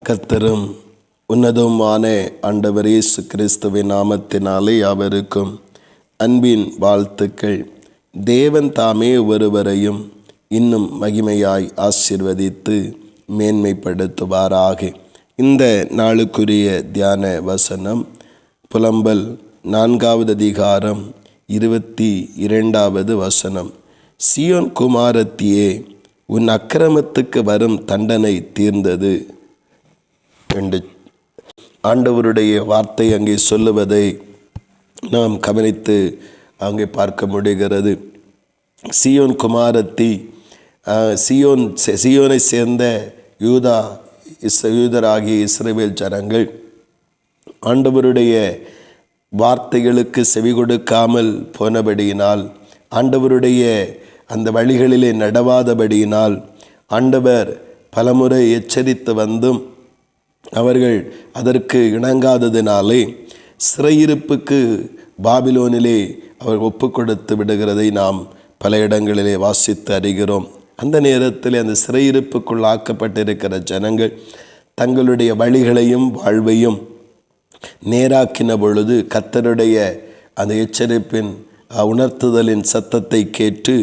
கர்த்தரும் உன்னதமான ஆண்டவர் இயேசு கிறிஸ்துவின் நாமத்தினாலே அவருக்கும் அன்பின் வாழ்த்துக்கள். தேவன் தாமே ஒருவரையும் இன்னும் மகிமையாய் ஆசீர்வதித்து மேன்மைப்படுத்துவாராக. இந்த நாளுக்குரிய தியான வசனம் புலம்பல் 4வது அதிகாரம் 22வது வசனம். சீயோன் குமாரத்தியே, உன் அக்கிரமத்துக்கு வரும் தண்டனை தீர்ந்தது என்று ஆண்டவருடைய வார்த்தை அங்கே சொல்லுவதை நாம் கவனித்து அங்கே பார்க்க முடிகிறது. சீயோன் குமாரத்தி, சீயோனை சேர்ந்த யூதராகிய இஸ்ரவேல் ஜனங்கள் ஆண்டவருடைய வார்த்தைகளுக்கு செவி கொடுக்காமல் போனபடியினால், ஆண்டவருடைய அந்த வழிகளிலே நடவாதபடியினால், ஆண்டவர் பலமுறை எச்சரித்து வந்தும் அவர்கள் அதற்கு இணங்காததினாலே சிறையிருப்புக்கு பாபிலோனிலே அவர் ஒப்பு கொடுத்து விடுகிறதை நாம் பல இடங்களிலே வாசித்து அறிகிறோம். அந்த நேரத்தில் அந்த சிறையிருப்புக்குள் ஆக்கப்பட்டிருக்கிற ஜனங்கள் தங்களுடைய வழிகளையும் வாழ்வையும் நேராக்கின பொழுது, கர்த்தருடைய அந்த எச்சரிப்பின் உணர்த்துதலின் சத்தத்தை கேட்டு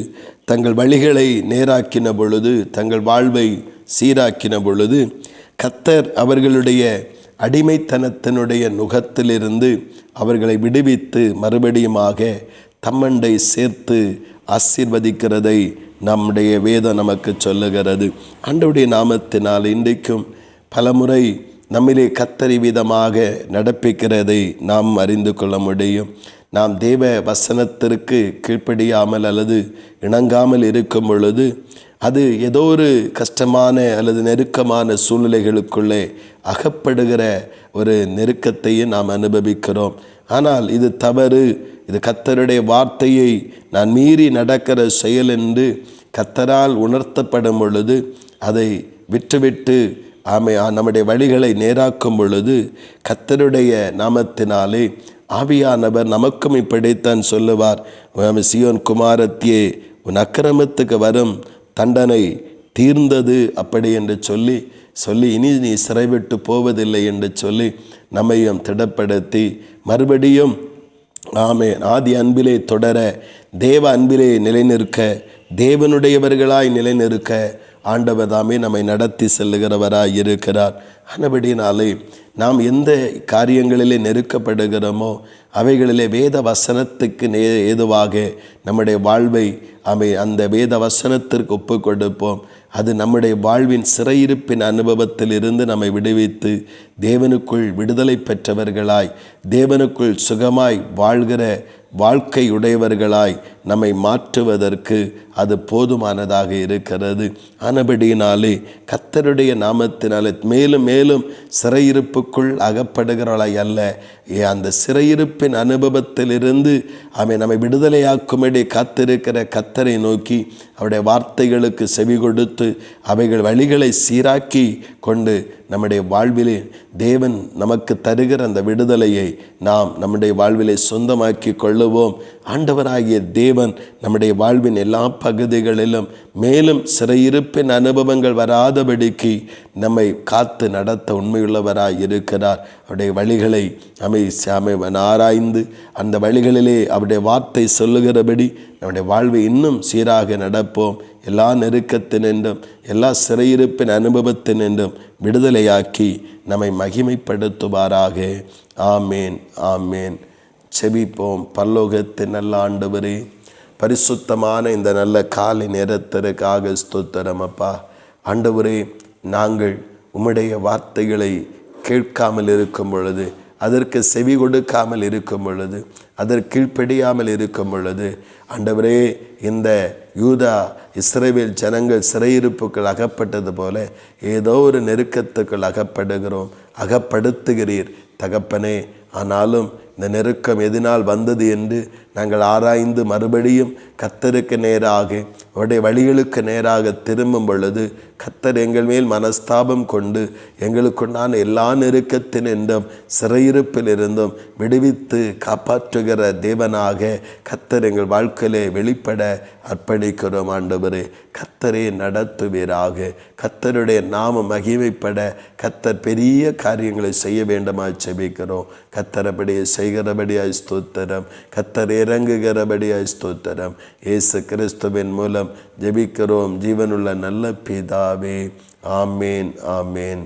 தங்கள் வழிகளை நேராக்கின பொழுது, தங்கள் வாழ்வை சீராக்கின பொழுது, கர்த்தர் அவர்களுடைய அடிமைத்தனத்தினுடைய நுகத்திலிருந்து அவர்களை விடுவித்து மறுபடியுமாக தம்மண்டை சேர்த்து ஆசீர்வதிக்கிறதை நம்முடைய வேதம் நமக்கு சொல்லுகிறது. ஆண்டவருடைய நாமத்தினால் இன்றைக்கும் பலமுறை நம்மிலே கர்த்தர் விதமாக நடப்பிக்கிறதை நாம் அறிந்து கொள்ள முடியும். நாம் தேவ வசனத்திற்கு கீழ்ப்படியாமல் அல்லது இணங்காமல் இருக்கும் பொழுது அது ஏதோ ஒரு கஷ்டமான அல்லது நெருக்கமான சூழ்நிலைகளுக்குள்ளே அகப்படுகிற ஒரு நெருக்கத்தையும் நாம் அனுபவிக்கிறோம். ஆனால் இது தவறு, இது கர்த்தருடைய வார்த்தையை நான் மீறி நடக்கிற செயல் என்று கர்த்தரால் உணர்த்தப்படும் பொழுது அதை விட்டுவிட்டு நம்முடைய வழிகளை நேராக்கும் பொழுது, கர்த்தருடைய நாமத்தினாலே ஆவியானவர் நமக்கும் இப்படித்தான் சொல்லுவார். சீயோன் குமாரத்தியே, உன் அக்கிரமத்துக்கு வரும் தண்டனை தீர்ந்தது அப்படி என்று சொல்லி இனி நீ சிறைவிட்டு போவதில்லை என்று சொல்லி நம்மையும் திடப்படுத்தி மறுபடியும் ஆதி அன்பிலே தொடர, தேவ அன்பிலே நிலைநிற்க, தேவனுடையவர்களாய் நிலைநிற்க ஆண்டவர் தாமே நம்மை நடத்தி செல்லுகிறவராய் இருக்கிறார். ஆனபடினாலே நாம் எந்த காரியங்களிலே நெருக்கப்படுகிறோமோ அவைகளிலே வேத வசனத்துக்கு ஏதுவாக நம்முடைய வாழ்வை அந்த வேத வசனத்திற்கு ஒப்பு கொடுப்போம். அது நம்முடைய வாழ்வின் சிறையிருப்பின் அனுபவத்தில் இருந்து நம்மை விடுவித்து தேவனுக்குள் விடுதலை பெற்றவர்களாய், தேவனுக்குள் சுகமாய் வாழ்கிற வாழ்க்கை உடையவர்களாய் நம்மை மாற்றுவதற்கு அது போதுமானதாக இருக்கிறது. ஆனபடியினாலே கர்த்தருடைய நாமத்தினாலே மேலும் மேலும் சிறையிருப்புக்குள் அகப்படுகிறவளாய் அல்ல, அந்த சிறையிருப்பின் அனுபவத்திலிருந்து நம்மை விடுதலையாக்கும்படி காத்திருக்கிற கர்த்தரை நோக்கி அவருடைய வார்த்தைகளுக்கு செவி கொடுத்து அவைகள் வழிகளை சீராக்கி கொண்டு நம்முடைய வாழ்விலே தேவன் நமக்கு தருகிற அந்த விடுதலையை நாம் நம்முடைய வாழ்விலே சொந்தமாக்கி கொள்ளுவோம். ஆண்டவராகிய தேவன் நம்முடைய வாழ்வின் எல்லா பகுதிகளிலும் மேலும் சிறையிருப்பின் அனுபவங்கள் வராதபடிக்கு நம்மை காத்து நடத்த உண்மையுள்ளவராய் இருக்கிறார். அவருடைய வழிகளை ஆராய்ந்து அந்த வழிகளிலே அவருடைய வார்த்தை சொல்லுகிறபடி நம்முடைய வாழ்வை இன்னும் சீராக நடப்போம். எல்லா நெருக்கத்தினின்றும் எல்லா சிறையிருப்பின் அனுபவத்தினின்றும் விடுதலையாக்கி நம்மை மகிமைப்படுத்துவாராக. ஆமேன், ஆமேன். செபிப்போம். பரலோகத்தின் நல்ல ஆண்டவரே, பரிசுத்தமான இந்த நல்ல காலை நேரத்திற்காக ஸ்தோத்திரம் அப்பா. ஆண்டவரே, நாங்கள் உம்முடைய வார்த்தைகளை கேட்காமல் இருக்கும் பொழுது, அதற்கு செவி கொடுக்காமல் இருக்கும் பொழுது, அதற்கு கீழ்ப்படியாமல் இருக்கும் பொழுது, ஆண்டவரே, இந்த இஸ்ரவேல் ஜனங்கள் சிறையிருப்புக்குள் அகப்பட்டது போல ஏதோ ஒரு நெருக்கத்துக்குள் அகப்படுத்துகிறீர் தகப்பனே. ஆனாலும் இந்த நெருக்கம் எதனால் வந்தது என்று நாங்கள் ஆராய்ந்து மறுபடியும் கர்த்தருக்கு நேராக, அவருடைய வழிகளுக்கு நேராக திரும்பும் பொழுது கர்த்தர் எங்கள் மேல் மனஸ்தாபம் கொண்டு எங்களுக்குண்டான எல்லா நெருக்கத்தினின்றும் சிறையிருப்பில் இருந்தும் விடுவித்து காப்பாற்று சொல்லுகிற தேவனாக கர்த்தர் எங்கள் வாழ்க்கையிலே வெளிப்பட அர்ப்பணிக்கிறோம் ஆண்டவரே. கர்த்தரே நடத்துவீராக. கர்த்தருடைய நாம மகிமைப்பட கர்த்தர் பெரிய காரியங்களை செய்ய வேண்டுமாய் செபிக்கிறோம். கர்த்தரபடியை செய்கிறபடியாய் ஸ்தோத்திரம். கர்த்தர் இறங்குகிறபடியாய் ஸ்தோத்திரம். இயேசு கிறிஸ்துவின் மூலம் ஜெபிக்கிறோம் ஜீவனுள்ள நல்ல பிதாவே. ஆமேன், ஆமேன்.